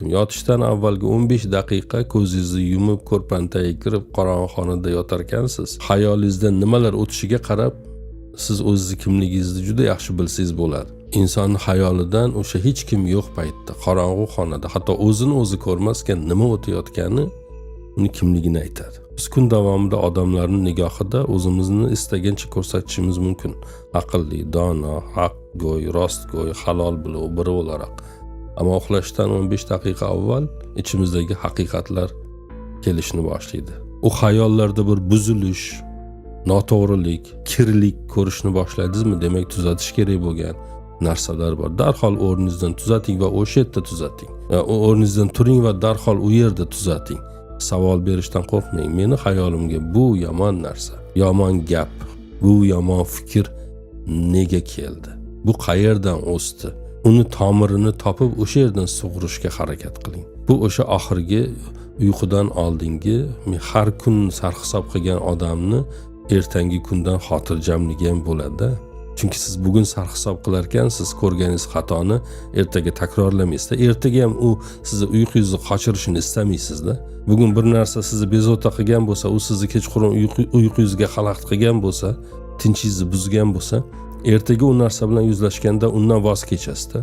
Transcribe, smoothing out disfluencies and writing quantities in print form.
Yotishdan avvalgi 15 daqiqa ko'zingizni yumib, ko'rpantaga kirib, qorong'i xonada yotarkansiz. Xayolingizdan nimalar o'tishiga qarab, siz o'zingiz kimligingizni juda yaxshi bilsangiz bo'ladi. Insonning xayolidan o'sha hech kim yo'q paytda, qorong'i xonada, hatto o'zini o'zi ko'rmasdan nima o'tayotgani uni kimligini aytadi. Biz kun davomida odamlarning nigohida o'zimizni istagancha ko'rsatishimiz mumkin. Aqlli, dono, haqgo'y, rostgo'y, halol bilov biri o'laroq. Ammo uxlashdan 15 daqiqa avval ichimizdagi haqiqatlar kelishni boshlaydi. U xayollarda bir buzilish, noto'g'rilik, kirlik ko'rishni boshlaydingizmi? Demak, tuzatish kerak bo'lgan narsalar bor. Darhol o'rningizdan tuzating va o'sha yerda tuzating. O'rningizdan turing va darhol u yerda tuzating. Savol berishdan qo'rqmang. Meni xayolimga bu yomon narsa, yomon gap, bu yomon fikr nega keldi? Bu qayerdan o'sdi? Uni tomirini topib o'sha yerdan sug'urishga harakat qiling. Bu o'sha oxirgi uyqudan oldingi har kun sarhisob qilgan odamni ertangi kundan xotirjamligi ham bo'ladi. Chunki siz bugun sarhisob qilar ekansiz, ko'rganingiz xatoni ertaga takrorlamaysizda. Ertaga ham u sizni uyqungizni qochirishini istamaysizda. Bugun bir narsa sizni bezovta qilgan bo'lsa, u sizni kechqurun uyqungizga xalaqit qilgan bo'lsa, tinchingizni buzgan bo'lsa, ertaga u narsa bilan yuzlashganda undan voz kechasizda.